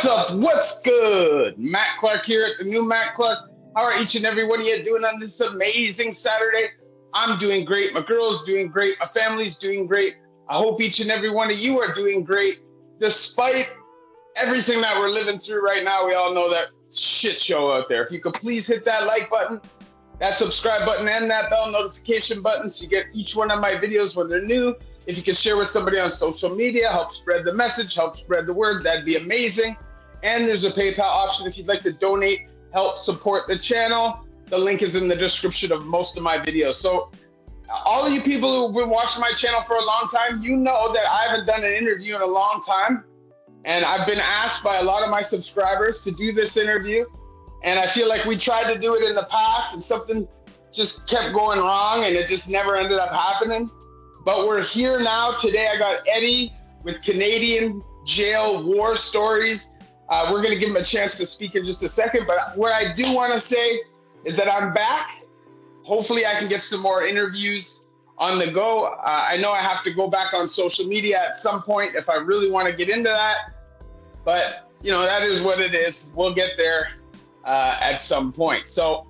up? What's good? Matt Clark here at the new Matt Clark. How are each and every one of you doing on this amazing Saturday? I'm doing great. My girl's doing great. My family's doing great. I hope each and every one of you are doing great. Despite everything that we're living through right now, we all know that shit show out there. If you could please hit that like button, that subscribe button, and that bell notification button so you get each one of my videos when they're new. If you can share with somebody on social media, help spread the message, help spread the word, that'd be amazing. And there's a PayPal option if you'd like to donate, help support the channel. The link is in the description of most of my videos. So all of you people who've been watching my channel for a long time, you know that I haven't done an interview in a long time. And I've been asked by a lot of my subscribers to do this interview. And I feel like we tried to do it in the past and something just kept going wrong and it just never ended up happening. But we're here now. Today I got Eddie with Canadian Jail War Stories. We're going to give him a chance to speak in just a second. But what I do want to say is that I'm back. Hopefully I can get some more interviews on the go. I know I have to go back on social media at some point if I really want to get into that. But, you know, that is what it is. We'll get there at some point. So,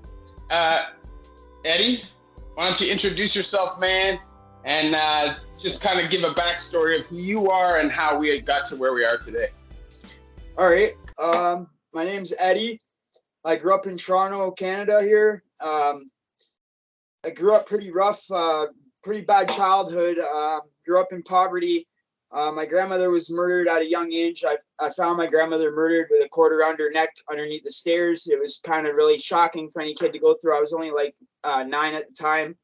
Eddie, why don't you introduce yourself, man? And just kind of give a backstory of who you are and how we got to where we are today. All right. My name's Eddie. I grew up in Toronto, Canada here. I grew up pretty rough, pretty bad childhood. Grew up in poverty. My grandmother was murdered at a young age. I found my grandmother murdered with a cord around her neck underneath the stairs. It was kind of really shocking for any kid to go through. I was only like 9 at the time.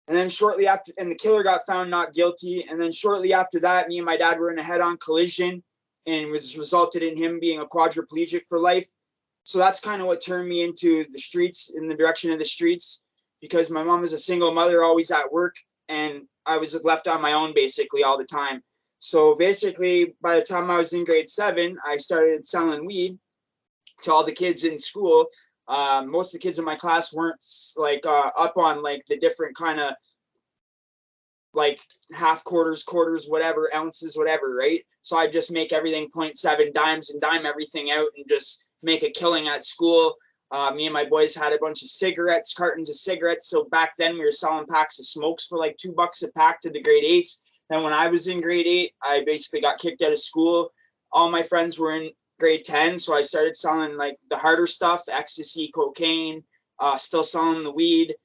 And then shortly after, and the killer got found not guilty. And then shortly after that, me and my dad were in a head-on collision and was resulted in him being a quadriplegic for life. So that's kind of what turned me into the streets, in the direction of the streets, because my mom was a single mother, always at work, and I was left on my own basically all the time. So basically, by the time I was in grade 7, I started selling weed to all the kids in school. Most of the kids in my class weren't like up on like the different kind of like half quarters, whatever, ounces, whatever, right? So I'd just make everything 0.7 dimes and dime everything out and just make a killing at school. Me and my boys had a bunch of cigarettes, cartons of cigarettes. So back then we were selling packs of smokes for like $2 a pack to the grade 8s. Then when I was in grade 8, I basically got kicked out of school. All my friends were in grade 10, so I started selling like the harder stuff, ecstasy, cocaine, still selling the weed.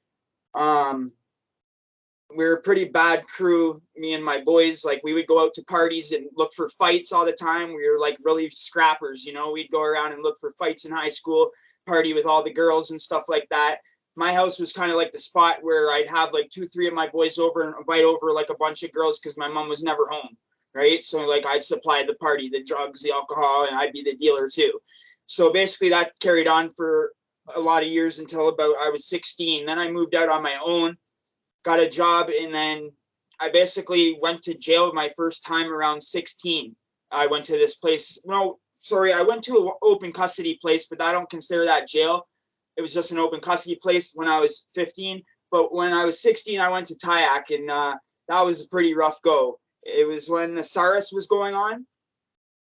We were a pretty bad crew, me and my boys. Like we would go out to parties and look for fights all the time. We were like really scrappers, you know. We'd go around and look for fights in high school, party with all the girls and stuff like that. My house was kind of like the spot where I'd have like 2-3 of my boys over and invite over like a bunch of girls because my mom was never home. Right. So like I'd supply the party, the drugs, the alcohol, and I'd be the dealer too. So basically that carried on for a lot of years until about I was 16. Then I moved out on my own, got a job, and then I basically went to jail my first time around 16. I went to this place. No, sorry, I went to an open custody place, but I don't consider that jail. It was just an open custody place when I was 15. But when I was 16, I went to TIAC, and that was a pretty rough go. It was when the SARS was going on.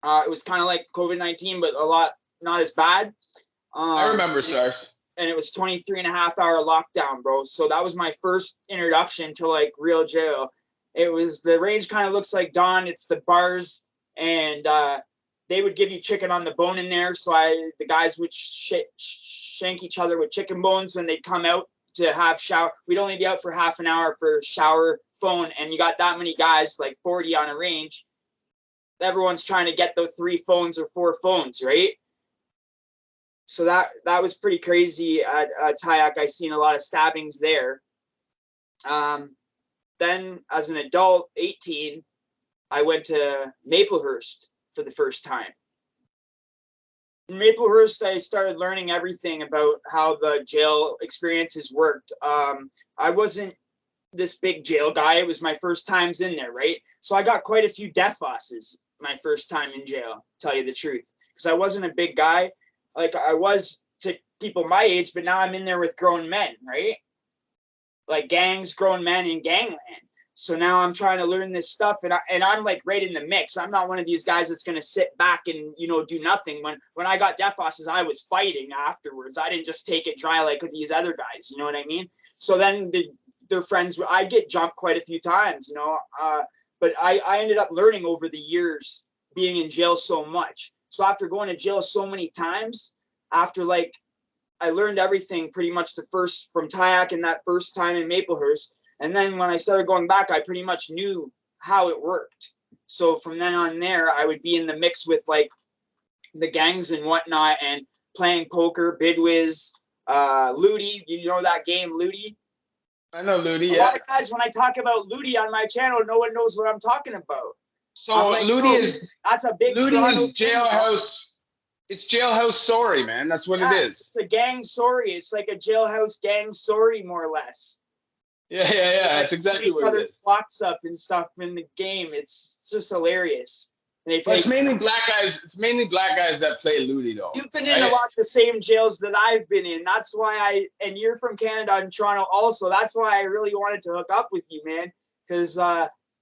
It was kind of like COVID-19, but a lot not as bad. I remember SARS. And it was 23.5-hour lockdown, bro. So that was my first introduction to like real jail. It was, the range kind of looks like Dawn. It's the bars, and they would give you chicken on the bone in there. So the guys would shank each other with chicken bones when they'd come out to have shower. We'd only be out for half an hour for shower, phone, and you got that many guys, like 40 on a range. Everyone's trying to get the 3 phones or 4 phones, right? So that was pretty crazy at TIAC. I seen a lot of stabbings there. Then as an adult, 18, I went to Maplehurst for the first time. In Maplehurst, I started learning everything about how the jail experiences worked. I wasn't this big jail guy. It was my first times in there, right? So I got quite a few death losses my first time in jail, to tell you the truth, because I wasn't a big guy like I was to people my age, but now I'm in there with grown men, right? Like gangs, grown men in gangland. So now I'm trying to learn this stuff, and I'm like right in the mix. I'm not one of these guys that's gonna sit back and do nothing. When I got death bosses, I was fighting afterwards. I didn't just take it dry like these other guys. You know what I mean? So then their friends, I get jumped quite a few times, but I ended up learning over the years being in jail so much. So after going to jail so many times, after like I learned everything pretty much from Tyack and that first time in Maplehurst. And then when I started going back, I pretty much knew how it worked. So from then on there, I would be in the mix with like the gangs and whatnot and playing poker, Bidwiz, Ludi. You know that game, Ludi? I know Ludi, A lot of guys, when I talk about Ludi on my channel, no one knows what I'm talking about. So like, Ludi that's a big Ludi Toronto is jailhouse. It's jailhouse story, man. That's what it is. It's a gang story. It's like a jailhouse gang story, more or less. Yeah. That's exactly what it is. Blocks up and stuff in the game. It's just hilarious. It's mainly black guys. It's mainly black guys that play Ludi, though. You've been in a lot of the same jails that I've been in. That's why and you're from Canada and Toronto also. That's why I really wanted to hook up with you, man. Because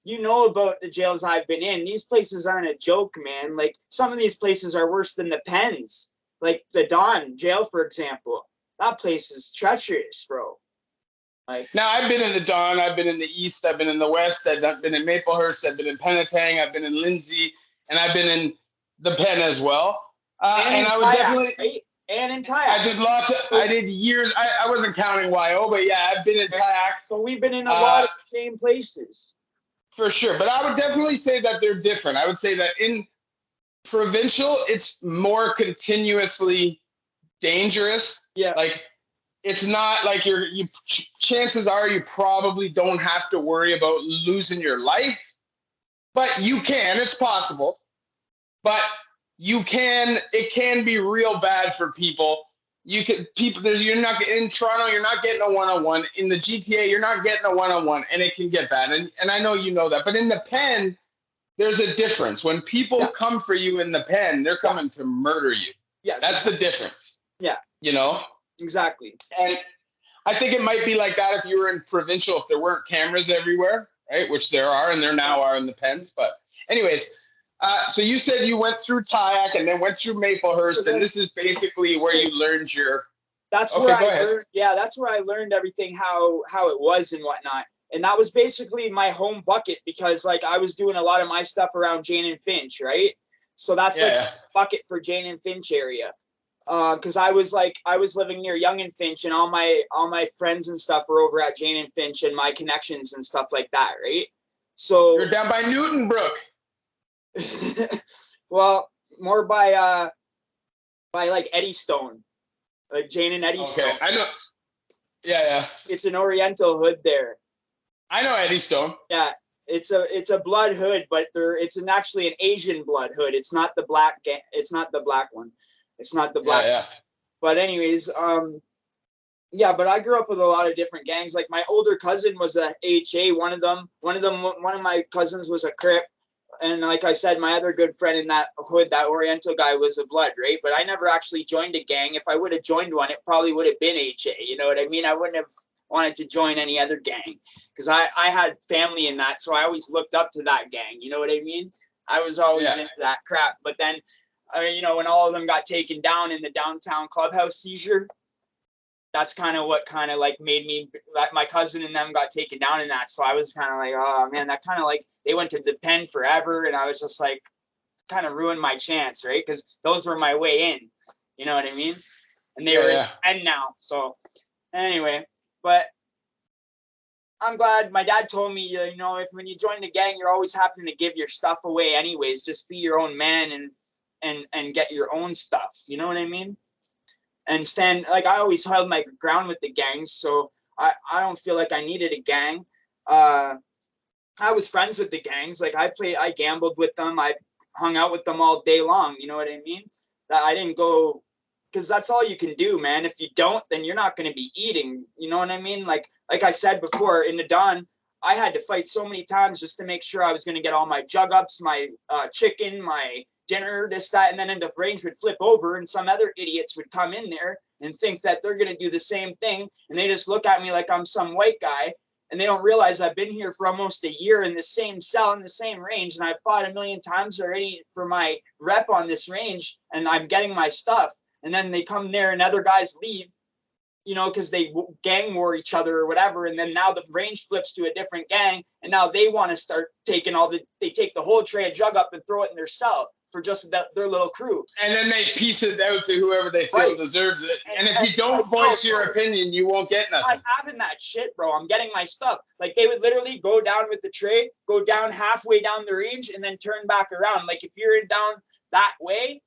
you know about the jails I've been in. These places aren't a joke, man. Like some of these places are worse than the pens. Like the Don jail, for example. That place is treacherous, bro. Like, now, I've been in the Don, I've been in the East, I've been in the West, I've been in Maplehurst, I've been in Penetang, I've been in Lindsay, and I've been in the Pen as well. And I would definitely, right? And in Tyack. I did years. I wasn't counting YO, but yeah, I've been in Tyack. So we've been in a lot of the same places. For sure, but I would definitely say that they're different. I would say that in Provincial, it's more continuously dangerous. Yeah. Like, it's not like chances are you probably don't have to worry about losing your life, but you can. It's possible, but it can be real bad for people. You're not in Toronto, you're not getting a one-on-one. In the GTA, you're not getting a one-on-one, and it can get bad. And I know you know that, but in the Pen, there's a difference. When people come for you in the Pen, they're coming to murder you. Yes. That's the difference. Yeah. Exactly. And I think it might be like that if you were in Provincial, if there weren't cameras everywhere, right? Which there are, and there now are in the Pens. But anyways, so you said you went through Tyack and then went through Maplehurst, and this is basically where you learned your. That's where I learned. Yeah, that's where I learned everything how it was and whatnot. And that was basically my home bucket because like I was doing a lot of my stuff around Jane and Finch, right? So that's a bucket for Jane and Finch area. Because I was living near Yonge and Finch, and all my friends and stuff were over at Jane and Finch, and my connections and stuff like that, right? So you're down by Newton Brook. Well, more by like Eddystone, like Jane and Eddystone. Okay, I know. Yeah. It's an Oriental hood there. I know Eddystone. Yeah, it's a blood hood, but it's actually an Asian blood hood. It's not the black. It's not the black one. It's not the black. Yeah. But anyways, but I grew up with a lot of different gangs. Like my older cousin was a HA. One of my cousins was a Crip. And like I said, my other good friend in that hood, that Oriental guy, was a Blood, right? But I never actually joined a gang. If I would have joined one, it probably would have been HA. You know what I mean? I wouldn't have wanted to join any other gang because I had family in that. So I always looked up to that gang. You know what I mean? I was always into that crap. But then, when all of them got taken down in the downtown clubhouse seizure, that's kind of what like made me, like my cousin and them got taken down in that. So I was kind of like, oh man, that kind of like, they went to the Pen forever. And I was just like, kind of ruined my chance, right? Because those were my way in, you know what I mean? And they were in Pen now. So anyway, but I'm glad my dad told me, if when you join the gang, you're always having to give your stuff away anyways. Just be your own man and get your own stuff. You know what I mean? And stand, like I always held my ground with the gangs, so I don't feel like I needed a gang. I was friends with the gangs. Like I gambled with them. I hung out with them all day long. You know what I mean? That I didn't go, because that's all you can do, man. If you don't, then you're not going to be eating. You know what I mean? Like I said before, in the Don, I had to fight so many times just to make sure I was going to get all my jug ups, my chicken, my dinner, this, that, and then the range would flip over and some other idiots would come in there and think that they're going to do the same thing. And they just look at me like I'm some white guy. and they don't realize I've been here for almost a year in the same cell in the same range, and I've fought a million times already for my rep on this range, and I'm getting my stuff. And then they come there and other guys leave, you know, because they gang war each other or whatever. And then now the range flips to a different gang, and now they want to start taking they take the whole tray of jug up and throw it in their cell for just their little crew. And then they piece it out to whoever they feel deserves it. And if you don't voice your opinion, you won't get nothing. I'm not having that shit, bro. I'm getting my stuff. Like, they would literally go down with the tray, go down halfway down the range, and then turn back around. Like, if you're down that way,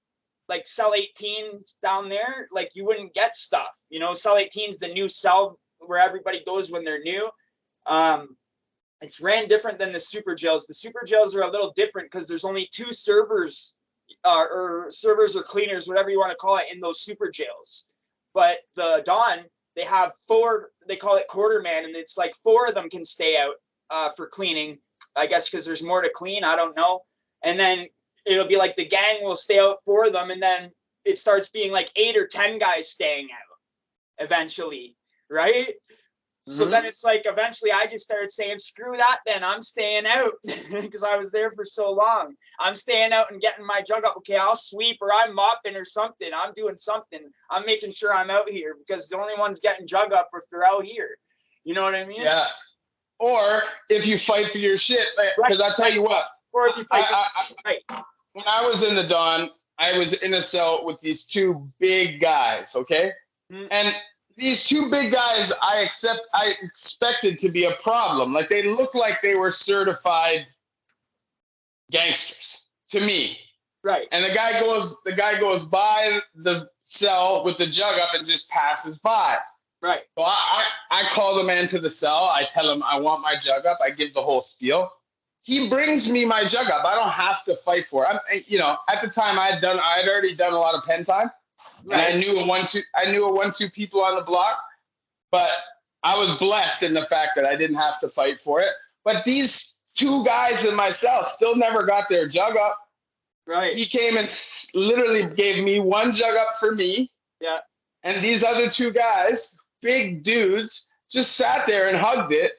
like cell 18 down there, like, you wouldn't get stuff. You know, cell 18 is the new cell where everybody goes when they're new. It's ran different than the super jails. The super jails are a little different because there's only 2 servers or servers or cleaners, whatever you want to call it, in those super jails. But the Dawn, they have 4, they call it quarterman, and it's like 4 of them can stay out for cleaning, I guess, because there's more to clean. I don't know. And then it'll be like the gang will stay out 4 of them, and then it starts being like 8 or 10 guys staying out eventually, right? So then it's like eventually I just started saying, screw that then, I'm staying out because I was there for so long. I'm staying out and getting my jug up. Okay, I'll sweep or I'm mopping or something. I'm doing something. I'm making sure I'm out here because the only one's getting jug up if they're out here. You know what I mean? Yeah. Or if you fight for your shit, because I tell you what. Or if you fight for right. When I was in the Dawn, I was in a cell with these 2 big guys, okay? And these 2 big guys, I expected to be a problem. Like, they looked like they were certified gangsters to me. Right. And the guy goes by the cell with the jug up and just passes by. Right. So I call the man to the cell. I tell him I want my jug up. I give the whole spiel. He brings me my jug up. I don't have to fight for it. You know, at the time I had already done a lot of pen time. Right. And I knew a 1-2 people on the block, but I was blessed in the fact that I didn't have to fight for it. But these 2 guys in my cell still never got their jug up. Right. He came and literally gave me 1 jug up for me. Yeah. And these other 2 guys, big dudes, just sat there and hugged it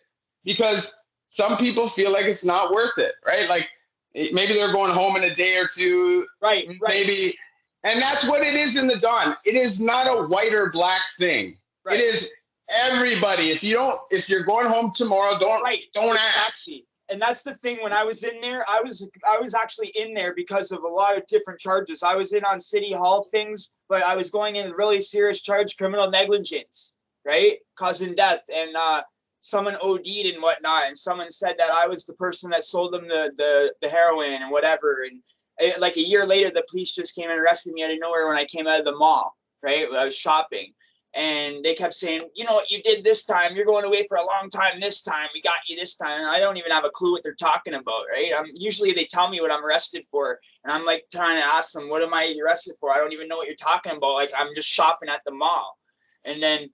because some people feel like it's not worth it, right? Like, maybe they're going home in a day or 2. Right. Maybe. And that's what it is in the Dawn. It is not a white or black thing. Right. It is everybody. If you're going home tomorrow, don't ask. And that's the thing. When I was in there, I was actually in there because of a lot of different charges. I was in on city hall things, but I was going in a really serious charge, criminal negligence, right, causing death, and someone OD'd and whatnot, and someone said that I was the person that sold them the heroin and whatever, and like a year later, the police just came and arrested me out of nowhere when I came out of the mall, right? I was shopping, and they kept saying, you know what you did this time? You're going away for a long time this time. We got you this time. And I don't even have a clue what they're talking about, right? Usually they tell me what I'm arrested for, and I'm like trying to ask them, what am I arrested for? I don't even know what you're talking about. Like, I'm just shopping at the mall. And then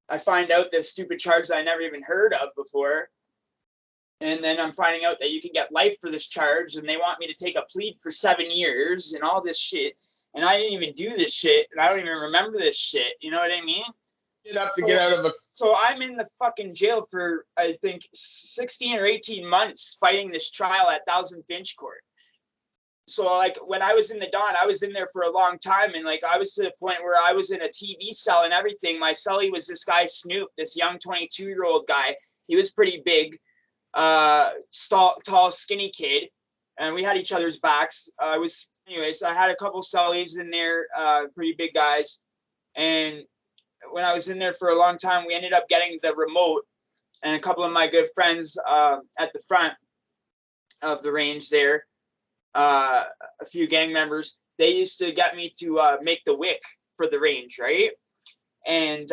I find out this stupid charge that I never even heard of before. And then I'm finding out that you can get life for this charge, and they want me to take a plea for 7 years and all this shit. And I didn't even do this shit, and I don't even remember this shit. You know what I mean? Get out of a. So I'm in the fucking jail for, I think, 16 or 18 months fighting this trial at Thousand Finch Court. So, like, when I was in the Dawn, I was in there for a long time, and, like, I was to the point where I was in a TV cell and everything. My cellie was this guy Snoop, this young 22-year-old guy. He was pretty big. Tall, skinny kid, and we had each other's backs. I had a couple cellies in there, pretty big guys, and when I was in there for a long time, we ended up getting the remote, and a couple of my good friends at the front of the range there, a few gang members, they used to get me to make the wick for the range, right? And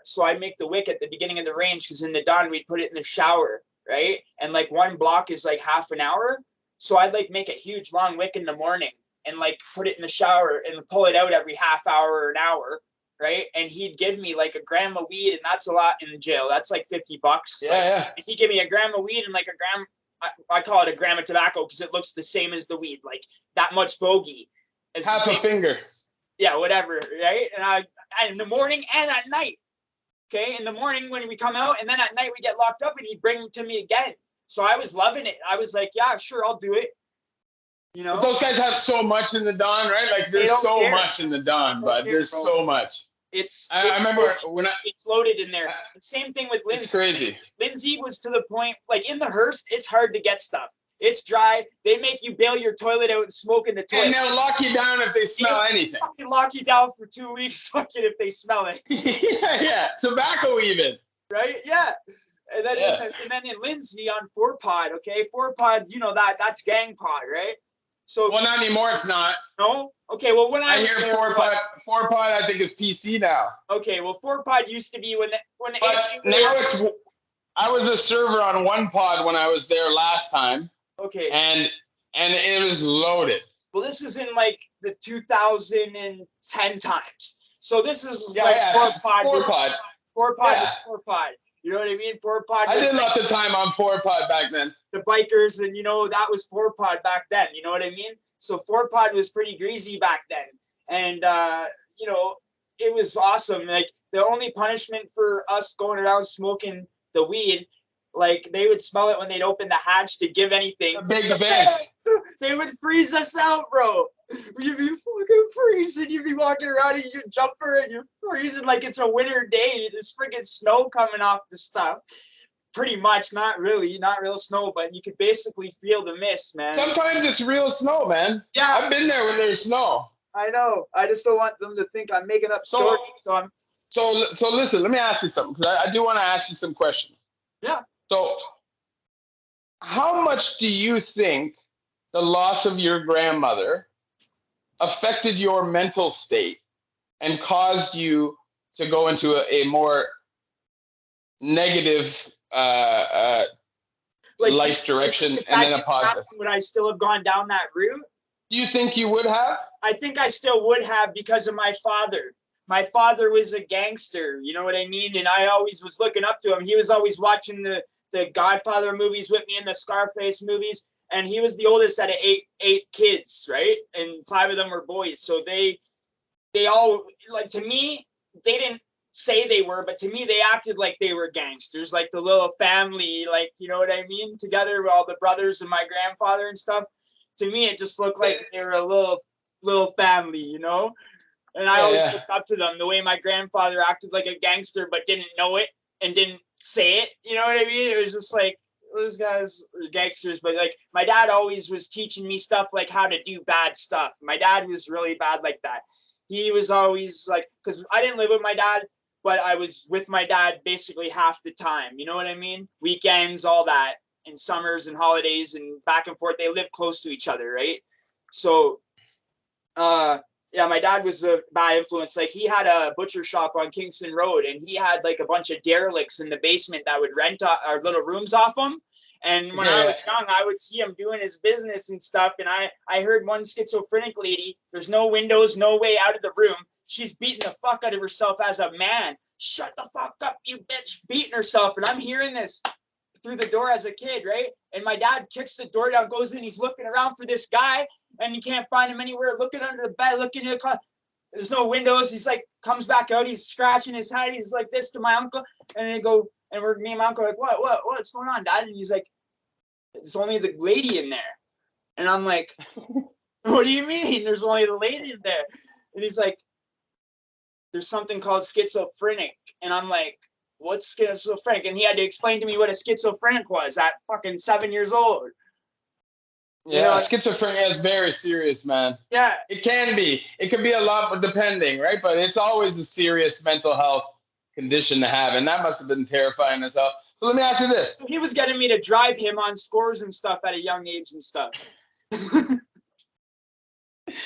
so I'd make the wick at the beginning of the range, because in the Dawn we'd put it in the shower, right? And like one block is like half an hour, so I'd like make a huge long wick in the morning and like put it in the shower and pull it out every half hour or an hour, right? And he'd give me like a gram of weed, and that's a lot in jail. That's like $50. Yeah. And he'd give me a gram of weed and like a gram, I call it a gram of tobacco because it looks the same as the weed, like that much bogey. Half a finger. Yeah, whatever, right? And I in the morning and at night. okay, in the morning when we come out, and then at night we get locked up, and he'd bring them to me again. So I was loving it. I was like, yeah, sure, I'll do it. You But know, those guys have so much in the Don, right? Like they there's don't so care. much in the Don, They don't but care, there's bro. so much. I remember when it's loaded in there. Same thing with Lindsay. it's crazy. Lindsay was to the point, like in the Hearst, it's hard to get stuff. It's dry. They make you bail your toilet out and smoke in the toilet. And they'll lock you down if they smell anything. Fucking lock you down for 2 weeks, fucking if they smell it. Yeah. Tobacco even. Right? Yeah. And then in Lindsay on 4-pod, okay? 4-pod, you know that's gang pod, right? So well, not anymore. It's not. No. Okay. Well, when I hear there, 4-pod, 4-pod, I think is PC now. Okay. Well, 4-pod used to be when the but now it's. I was a server on 1-pod when I was there last time. Okay. And it was loaded. Well, this is in like the 2010 times. So this is 4-pod. 4-pod. 4-pod was 4-pod. You know what I mean? 4-pod. I did lots of time on 4-pod back then. The bikers, and that was 4-pod back then. You know what I mean? So 4-pod was pretty greasy back then, and it was awesome. Like the only punishment for us going around smoking the weed, like they would smell it when they'd open the hatch to give anything. The big vent. They would freeze us out, bro. You'd be fucking freezing. You'd be walking around in your jumper and you're freezing like it's a winter day. There's freaking snow coming off the stuff. Pretty much, not real snow, but you could basically feel the mist, man. Sometimes it's real snow, man. Yeah. I've been there when there's snow. I know. I just don't want them to think I'm making up stories. So listen, let me ask you something, because I do want to ask you some questions. Yeah. So how much do you think the loss of your grandmother affected your mental state and caused you to go into a more negative life direction and then a positive? Would I still have gone down that route? Do you think you would have? I think I still would have, because of my father. My father was a gangster, you know what I mean? And I always was looking up to him. He was always watching the Godfather movies with me and the Scarface movies. And he was the oldest out of eight kids, right? And 5 of them were boys. So they all, like, to me, they didn't say they were, but to me, they acted like they were gangsters, like the little family, like, you know what I mean? Together with all the brothers and my grandfather and stuff. To me, it just looked like they were a little family, you know? And I always looked up to them, the way my grandfather acted like a gangster, but didn't know it and didn't say it. You know what I mean? It was just like, those guys are gangsters. But like, my dad always was teaching me stuff like how to do bad stuff. My dad was really bad like that. He was always like, because I didn't live with my dad, but I was with my dad basically half the time. You know what I mean? Weekends, all that, and summers and holidays and back and forth. They lived close to each other, right? So, yeah, my dad was a bad influence. Like, he had a butcher shop on Kingston Road, and he had like a bunch of derelicts in the basement that would rent our little rooms off him. And when I was young, I would see him doing his business and stuff. And I heard one schizophrenic lady, there's no windows, no way out of the room. She's beating the fuck out of herself as a man. Shut the fuck up, you bitch, beating herself. And I'm hearing this through the door as a kid, right? And my dad kicks the door down, goes in, he's looking around for this guy, and he can't find him anywhere, looking under the bed, looking in the closet. There's no windows. He's like, comes back out, he's scratching his head, he's like this to my uncle, and they go, and me and my uncle are like, what's going on, Dad? And he's like, there's only the lady in there. And I'm like, what do you mean? There's only the lady in there. And he's like, there's something called schizophrenic. And I'm like, what's schizophrenic? And he had to explain to me what a schizophrenic was at fucking 7 years old. Yeah, schizophrenia is very serious, man. Yeah. It can be. It could be a lot, depending, right? But it's always a serious mental health condition to have. And that must have been terrifying as hell. So let me ask you this. He was getting me to drive him on scores and stuff at a young age and stuff.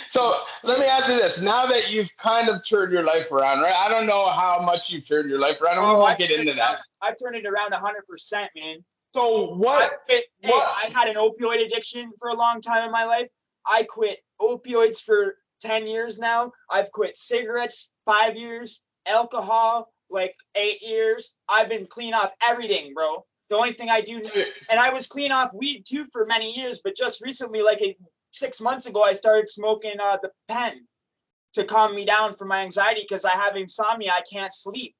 So let me ask you this. Now that you've kind of turned your life around, right? I don't know how much you've turned your life around. And we won't get into that. I've turned it around 100%, man. So what? I had an opioid addiction for a long time in my life. I quit opioids for 10 years now. I've quit cigarettes 5 years, alcohol like 8 years. I've been clean off everything, bro. The only thing I do, and I was clean off weed too for many years, but just recently, like 6 months ago, I started smoking the pen to calm me down for my anxiety because I have insomnia. I can't sleep.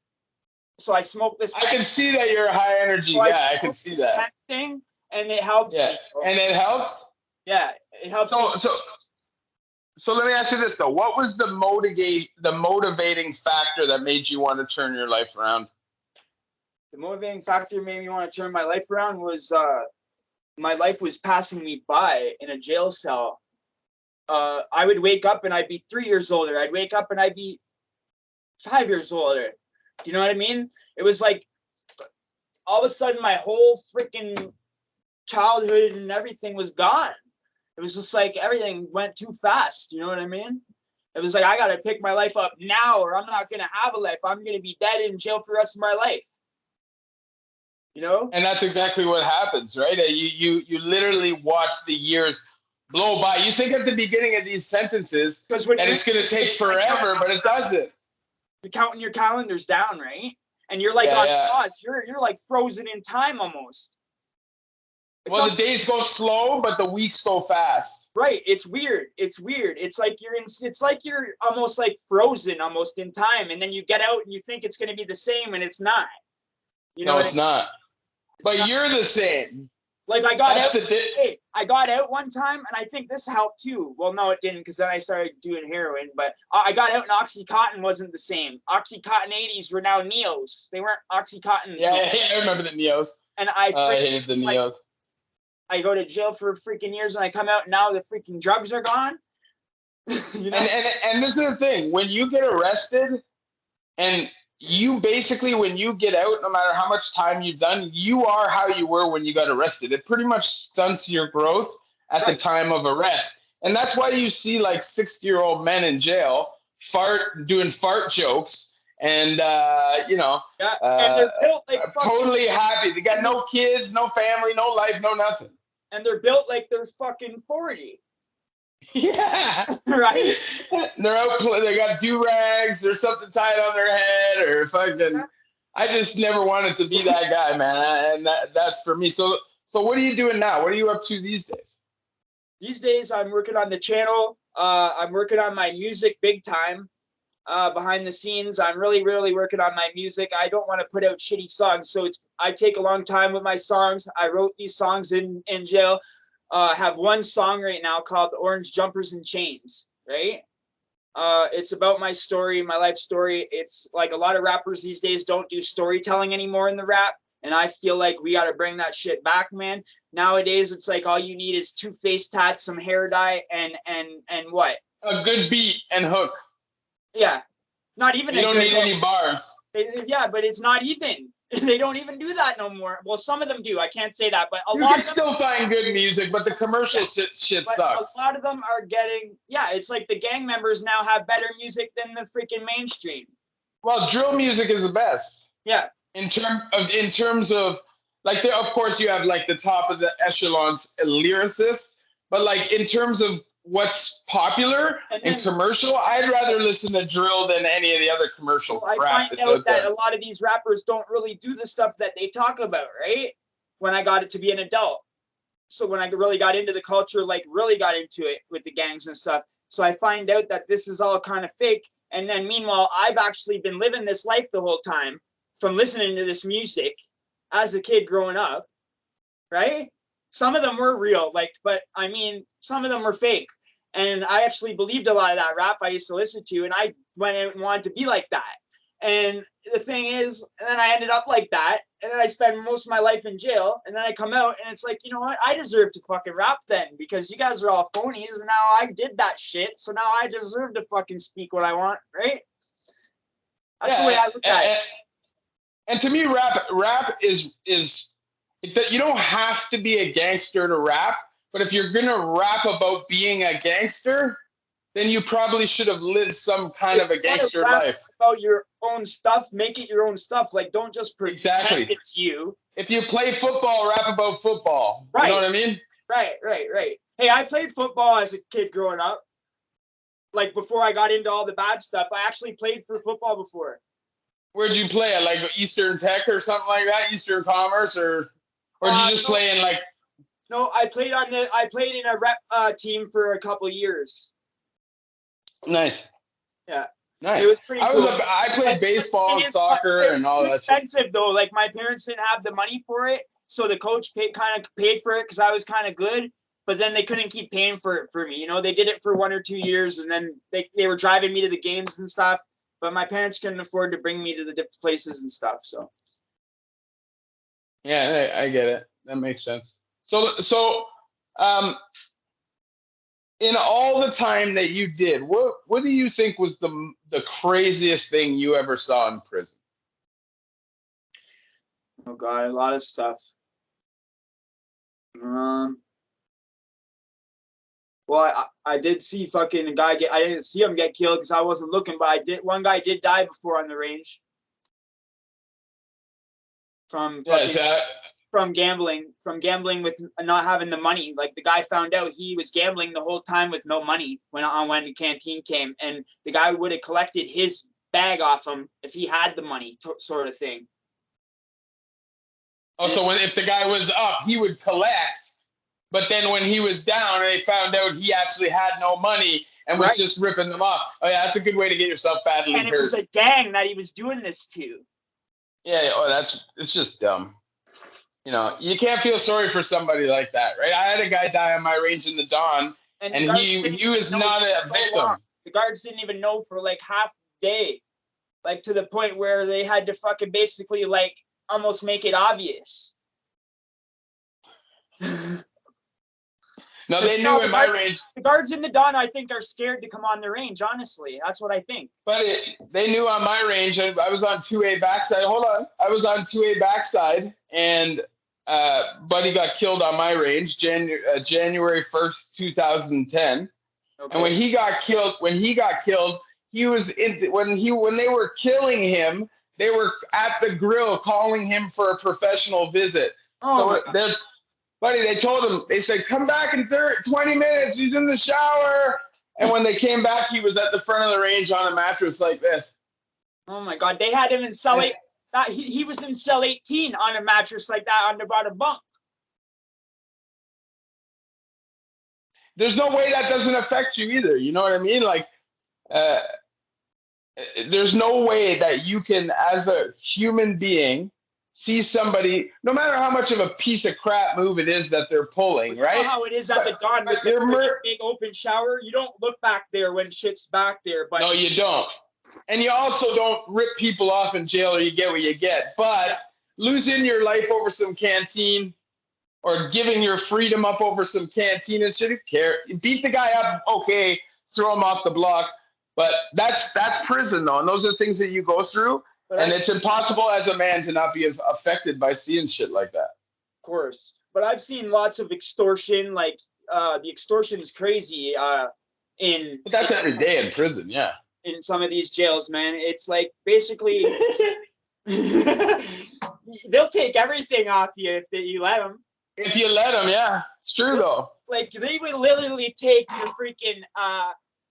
So I smoke this. I can see that you're a high energy. So Yeah, I can see that. Thing, and it helps. Yeah, me. and it helps. Yeah, it helps So me. so let me ask you this though: what was the motivating factor that made you want to turn your life around? The motivating factor made me want to turn my life around was my life was passing me by in a jail cell. I would wake up and I'd be 3 years older. I'd wake up and I'd be 5 years older. Do you know what I mean? It was like all of a sudden my whole freaking childhood and everything was gone. It was just like everything went too fast. You know what I mean? It was like I got to pick my life up now or I'm not going to have a life. I'm going to be dead in jail for the rest of my life. You know? And that's exactly what happens, right? You literally watch the years blow by. You think at the beginning of these sentences that it's going to take forever, but it doesn't. You're counting your calendars down, right? And you're like on pause. You're like frozen in time almost. Well, the days go slow, but the weeks go fast. Right. It's weird. It's weird. It's like you're almost like frozen almost in time. And then you get out and you think it's going to be the same and it's not. You know no, it's not. But you're the same. Like I got out. Hey, I got out one time, and I think this helped too. Well, no, it didn't, because then I started doing heroin. But I got out, and OxyContin wasn't the same. OxyContin 80s were now Neos. They weren't OxyContin. Yeah, I remember the Neos. And I hated the Neos. I go to jail for freaking years, and I come out, and now the freaking drugs are gone. You know? And this is the thing: when you get arrested, and you basically, when you get out, no matter how much time you've done, you are how you were when you got arrested. It pretty much stunts your growth at the time of arrest. And that's why you see like 60-year-old men in jail doing fart jokes and, and they're built like totally happy. They got no kids, no family, no life, no nothing. And they're built like they're fucking 40. Yeah. Right? They're out, they got do-rags or something tied on their head or fucking. I just never wanted to be that guy, man. And that's for me. So what are you doing now? What are you up to these days? These days, I'm working on the channel. I'm working on my music big time. Behind the scenes, I'm really, really working on my music. I don't want to put out shitty songs, so I take a long time with my songs. I wrote these songs in jail. Have one song right now called Orange Jumpers and Chains, right? It's about my story, my life story. It's like a lot of rappers these days don't do storytelling anymore in the rap. And I feel like we got to bring that shit back, man. Nowadays, it's like all you need is 2 face tats, some hair dye, and what? A good beat and hook. Yeah. Not even you don't need any bars. Yeah, but it's not even. They don't even do that no more. Well, some of them do. I can't say that, but a lot of them still find good music, but the commercial shit sucks. A lot of them are getting, it's like the gang members now have better music than the freaking mainstream. Well, drill music is the best. Yeah. In terms of like, of course you have like the top of the echelons lyricists, but like in terms of what's popular and commercial, I'd rather listen to drill than any of the other commercial rap. I find out that a lot of these rappers don't really do the stuff that they talk about, right? When I got it to be an adult. So when I really got into the culture, like really got into it with the gangs and stuff. So I find out that this is all kind of fake. And then meanwhile, I've actually been living this life the whole time from listening to this music as a kid growing up, right? Some of them were real, but I mean, some of them were fake. And I actually believed a lot of that rap I used to listen to, and I went and wanted to be like that. And the thing is, and then I ended up like that, and then I spent most of my life in jail, and then I come out, and it's like, you know what? I deserve to fucking rap then, because you guys are all phonies, and now I did that shit, so now I deserve to fucking speak what I want, right? That's the way I look at it. And to me, rap is you don't have to be a gangster to rap, but if you're gonna rap about being a gangster, then you probably should have lived some kind of a gangster life. About your own stuff, make it your own stuff. Like, don't just pretend it's you. If you play football, rap about football. Right. You know what I mean? Right. Hey, I played football as a kid growing up. Like, before I got into all the bad stuff, I actually played for football before. Where'd you play at? Like Eastern Tech or something like that? Eastern Commerce, or did you just play in like? No, I played in a rep team for a couple years. Nice. Yeah. Nice. It was pretty cool. I played baseball, It soccer, it and was all too that shit. expensive though. Like my parents didn't have the money for it, so the coach kind of paid for it because I was kind of good. But then they couldn't keep paying for it for me. You know, they did it for 1 or 2 years, and then they were driving me to the games and stuff. But my parents couldn't afford to bring me to the different places and stuff. So Yeah, I get it. That makes sense. Um, in all the time that you did, what do you think was the craziest thing you ever saw in prison? oh god, a lot of stuff. Well, I did see fucking a guy get. I didn't see him get killed because I wasn't looking, but I did. One guy did die before on the range from Yeah, fucking from gambling with not having the money. Like the guy found out he was gambling the whole time with no money when the canteen came, and the guy would have collected his bag off him if he had the money, sort of thing. oh, so if the guy was up, he would collect, but then when he was down, and they found out he actually had no money and was just ripping them off. Oh yeah, that's a good way to get yourself badly hurt. And it was a gang that he was doing this to. Yeah, it's just dumb. You know, you can't feel sorry for somebody like that, right? I had a guy die on my range in the dawn, and he was not a victim. The guards didn't even know for like half the day, like to the point where they had to fucking basically like almost make it obvious. No, they knew in my range. The guards in the dawn, I think, are scared to come on the range. Honestly, that's what I think. But they knew on my range. I was on 2A backside. Hold on, I was on 2A backside, and Buddy got killed on my range, January 1st, 2010. Okay. And when he got killed, he was when they were killing him, they were at the grill calling him for a professional visit. Oh, so Buddy, they told him, they said, come back in 20 minutes. He's in the shower. And when they came back, he was at the front of the range on a mattress like this. Oh my God. They had him in cell 8. He was in cell 18 on a mattress like that on about a bunk. There's no way that doesn't affect you either. You know what I mean? Like, there's no way that you can, as a human being, see somebody, no matter how much of a piece of crap move it is that they're pulling, right? You know how it is at the dawn with the big open shower? You don't look back there when shit's back there. But no, you don't. And you also don't rip people off in jail or you get what you get. But losing your life over some canteen or giving your freedom up over some canteen and shit, who cares? Beat the guy up, okay, throw him off the block. But that's prison, though. And those are things that you go through. And it's impossible as a man to not be affected by seeing shit like that. Of course. But I've seen lots of extortion. Like, the extortion is crazy. But that's every day in prison, yeah. In some of these jails, man. It's like, basically, they'll take everything off you if you let them. If you let them, yeah. It's true, though. Like, they would literally take your freaking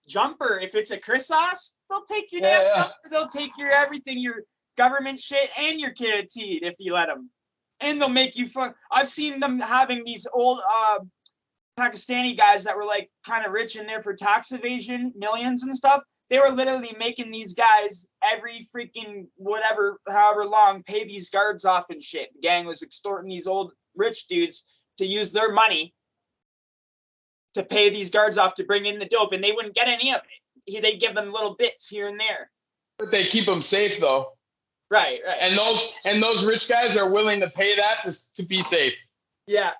jumper. If it's a Chrysos, they'll take your damn jumper. They'll take your everything, your government shit, and your canteen if you let them. And they'll make you fun. I've seen them having these old Pakistani guys that were like kind of rich in there for tax evasion, millions and stuff. They were literally making these guys every freaking however long, pay these guards off and shit. The gang was extorting these old rich dudes to use their money to pay these guards off to bring in the dope, and they wouldn't get any of it. They'd give them little bits here and there. But they keep them safe, though. Right. And those rich guys are willing to pay that to be safe. Yeah.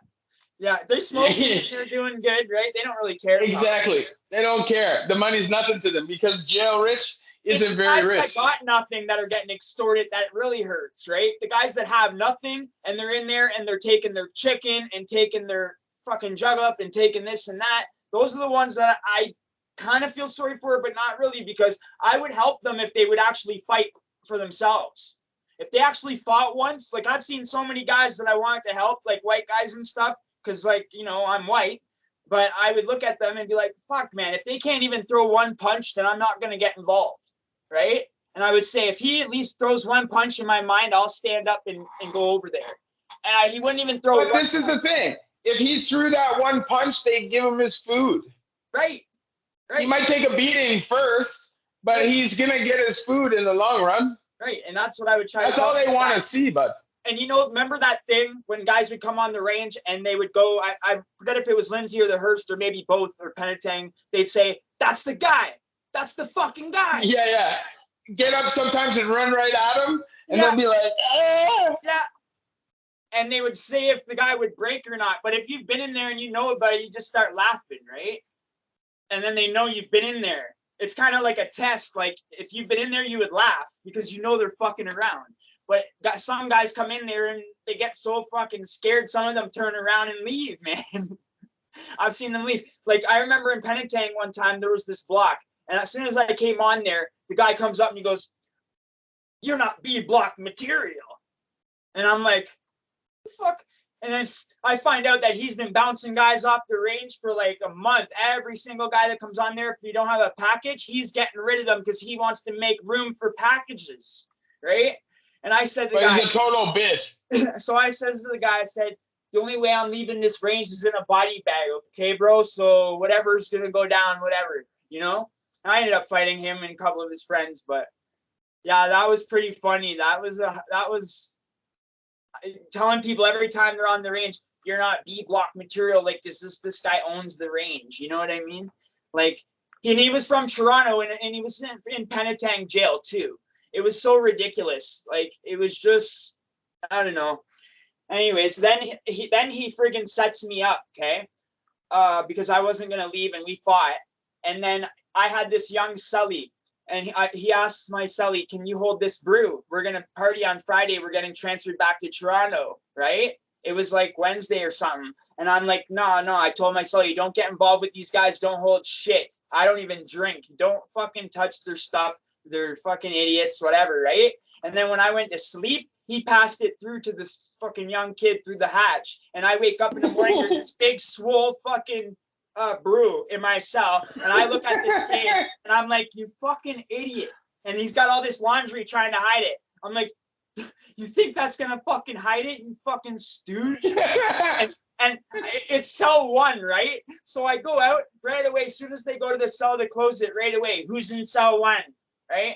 They're smoking. They're doing good, right? They don't really care. Exactly. They don't care. The money's nothing to them because jail rich isn't very rich. It's the guys that got nothing that are getting extorted that really hurts, right? The guys that have nothing and they're in there and they're taking their chicken and taking their fucking jug up and taking this and that. Those are the ones that I kind of feel sorry for, but not really, because I would help them if they would actually fight for themselves. If they actually fought once, like I've seen so many guys that I wanted to help, like white guys and stuff, because like, you know, I'm white, but I would look at them and be like, fuck, man, if they can't even throw one punch, then I'm not going to get involved, right? And I would say, if he at least throws one punch in my mind, I'll stand up and go over there. And he wouldn't even throw. But this is the thing. If he threw that one punch, they'd give him his food. Right. He might take a beating first, but he's gonna get his food in the long run. Right, and that's what I would try. That's to all they want to guys. see, bud. And you know, remember that thing when guys would come on the range and they would go, I forget if it was Lindsay or the Hearst or maybe both or Penetang, they'd say, that's the guy. That's the fucking guy. Yeah, yeah. Get up sometimes and run right at him, and Yeah. they'll be like, oh. Yeah. And they would say if the guy would break or not. But if you've been in there and you know about it, you just start laughing, right? And then they know you've been in there. It's kind of like a test. Like if you've been in there, you would laugh because you know they're fucking around. But some guys come in there and they get so fucking scared. Some of them turn around and leave, man. I've seen them leave. Like I remember in Penetang one time, there was this block. And as soon as I came on there, the guy comes up and he goes, "You're not B block material." And I'm like, fuck. And then I find out that he's been bouncing guys off the range for like a month. Every single guy that comes on there, if you don't have a package, he's getting rid of them because he wants to make room for packages, right? And I said to the guy, he's a total bitch. So I says to the guy, I said, the only way I'm leaving this range is in a body bag, okay, bro? So whatever's gonna go down, whatever, you know? And I ended up fighting him and a couple of his friends, but yeah, that was pretty funny. That was telling people every time they're on the range, you're not B block material. Like this guy owns the range. You know what I mean? Like, and he was from Toronto and he was in Penetang jail too. It was so ridiculous. Like it was just, I don't know. Anyways, then he friggin' sets me up, okay? Because I wasn't gonna leave and we fought. And then I had this young Sully. And he asked my celly, "Can you hold this brew? We're going to party on Friday. We're getting transferred back to Toronto," right? It was like Wednesday or something. And I'm like, no. I told my celly, "Don't get involved with these guys. Don't hold shit. I don't even drink. Don't fucking touch their stuff. They're fucking idiots, whatever," right? And then when I went to sleep, he passed it through to this fucking young kid through the hatch. And I wake up in the morning, there's this big swole fucking brew in my cell, and I look at this kid and I'm like, "You fucking idiot." And he's got all this laundry trying to hide it. I'm like, "You think that's gonna fucking hide it, you fucking stooge?" and it's cell 1, right? So I go out right away. As soon as they go to the cell to close it, right away, who's in cell 1, right?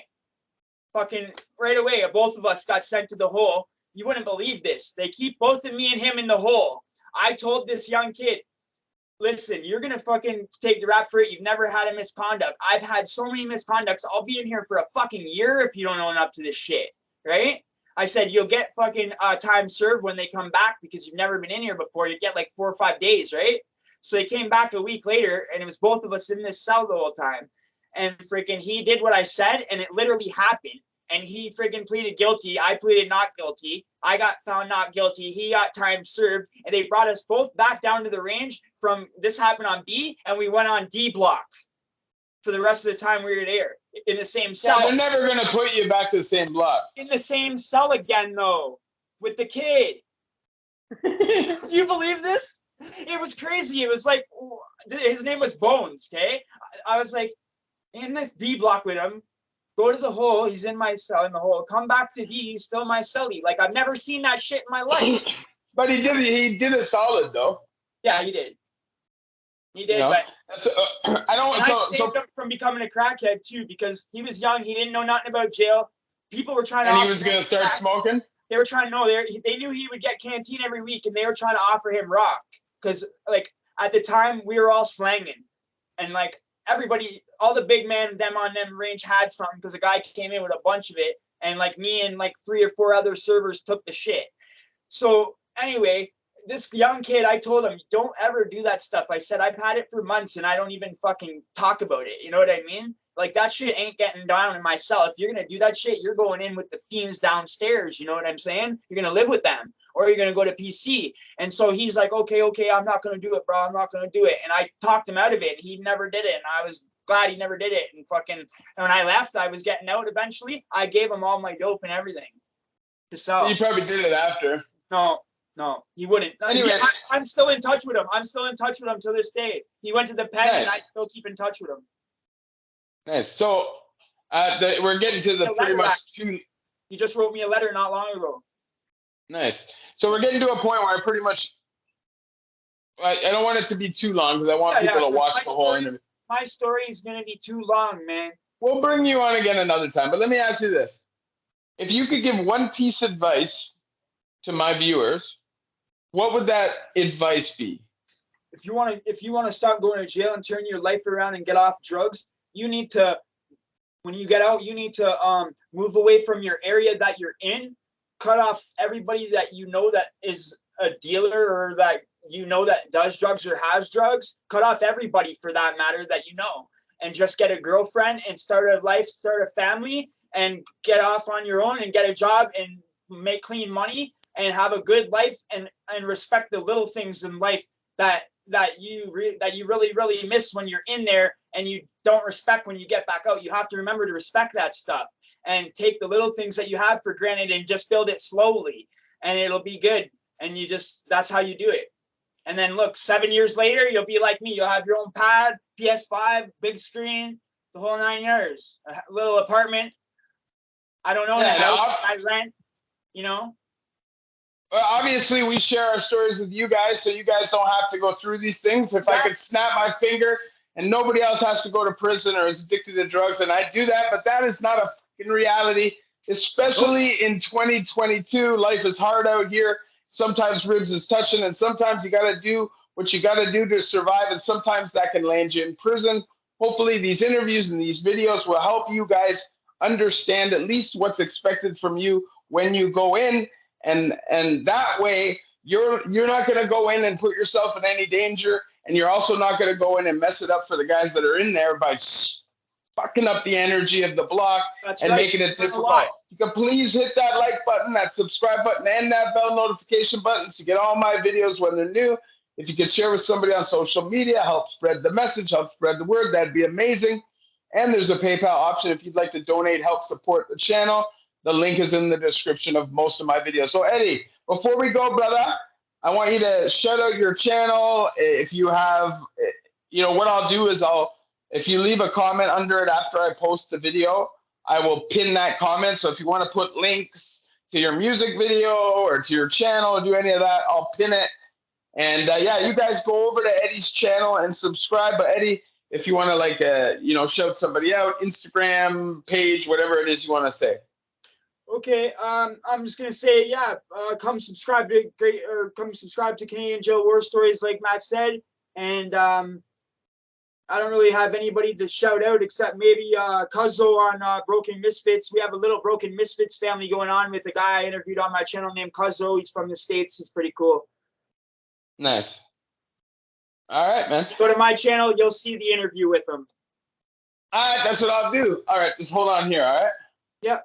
Fucking right away, both of us got sent to the hole. You wouldn't believe this. They keep both of me and him in the hole. I told this young kid, "Listen, you're going to fucking take the rap for it. You've never had a misconduct. I've had so many misconducts. I'll be in here for a fucking year if you don't own up to this shit," right? I said, "You'll get fucking time served when they come back because you've never been in here before. You get like 4 or 5 days, right?" So they came back a week later and it was both of us in this cell the whole time. And freaking he did what I said and it literally happened. And he freaking pleaded guilty. I pleaded not guilty. I got found not guilty. He got time served. And they brought us both back down to the range from this happened on B. And we went on D block for the rest of the time we were there in the same cell. Yeah, they're never going to put you back to the same block. In the same cell again, though, with the kid. Do you believe this? It was crazy. It was like, his name was Bones, okay? I was like, in the D block with him. Go to the hole. He's in my cell in the hole. Come back to D. He's still my celly. Like I've never seen that shit in my life. But he did a solid though. Yeah, he did. He did. You know? But I saved him from becoming a crackhead too because he was young. He didn't know nothing about jail. People were trying to. And he was gonna start smoking. They were trying to know. They knew he would get canteen every week, and they were trying to offer him rock because like at the time we were all slanging, and like. Everybody, all the big men, them on them range had something because a guy came in with a bunch of it, and like me and like 3 or 4 other servers took the shit. So anyway, this young kid, I told him, "Don't ever do that stuff." I said, "I've had it for months and I don't even fucking talk about it." You know what I mean? Like that shit ain't getting down in my cell. If you're gonna do that shit, you're going in with the fiends downstairs. You know what I'm saying? You're gonna live with them. Or you're going to go to PC. And so he's like, okay, I'm not going to do it, bro. I'm not going to do it. And I talked him out of it. And he never did it. And I was glad he never did it. And when I left, I was getting out eventually. I gave him all my dope and everything to sell. You probably did it after. No, he wouldn't. Anyway, I'm still in touch with him. I'm still in touch with him to this day. He went to the pen and I still keep in touch with him. Nice. So we're getting to the pretty much two. He just wrote me a letter not long ago. Nice. So we're getting to a point where I pretty much, I don't want it to be too long because I want people to watch the whole interview. My story is going to be too long, man. we'll bring you on again another time. But let me ask you this: if you could give one piece of advice to my viewers, what would that advice be? If you want to stop going to jail and turn your life around and get off drugs, you need to, when you get out, you need to move away from your area that you're in, cut off everybody that you know that is a dealer or that you know that does drugs or has drugs. Cut off everybody for that matter that you know, and just get a girlfriend and start a life, start a family, and get off on your own and get a job and make clean money and have a good life and respect the little things in life that you really miss when you're in there and you don't respect when you get back out. You have to remember to respect that stuff and take the little things that you have for granted and just build it slowly, and it'll be good. And you just, that's how you do it. And then look, 7 years later, you'll be like me. You'll have your own pad, PS5, big screen, the whole 9 yards, a little apartment. I don't own a house. I rent, you know. Well, obviously, we share our stories with you guys, so you guys don't have to go through these things. If I could snap my finger and nobody else has to go to prison or is addicted to drugs, and I do that, but that is not a fucking reality, especially in 2022. Life is hard out here. Sometimes ribs is touching, and sometimes you got to do what you got to do to survive, and sometimes that can land you in prison. Hopefully, these interviews and these videos will help you guys understand at least what's expected from you when you go in. And that way you're not going to go in and put yourself in any danger, and you're also not going to go in and mess it up for the guys that are in there by fucking up the energy of the block. That's and right. Making it difficult. You can please hit that like button, that subscribe button, and that bell notification button so you get all my videos when they're new. If you could share with somebody on social media, help spread the message, help spread the word, that'd be amazing. And there's a PayPal option if you'd like to donate, help support the channel. The link is in the description of most of my videos. So Eddie, before we go, brother, I want you to shout out your channel. If you have, what I'll do is if you leave a comment under it after I post the video, I will pin that comment. So if you want to put links to your music video or to your channel or do any of that, I'll pin it. And you guys go over to Eddie's channel and subscribe. But Eddie, if you want to shout somebody out, Instagram page, whatever it is you want to say. Okay, I'm just gonna say, come subscribe to Canadian Jail War Stories, like Matt said. And I don't really have anybody to shout out except maybe Cuzzo on Broken Misfits. We have a little Broken Misfits family going on with a guy I interviewed on my channel named Cuzzo. He's from the States. He's pretty cool. Nice. All right, man. Go to my channel, you'll see the interview with him. All right, that's what I'll do. All right, just hold on here, all right? Yeah.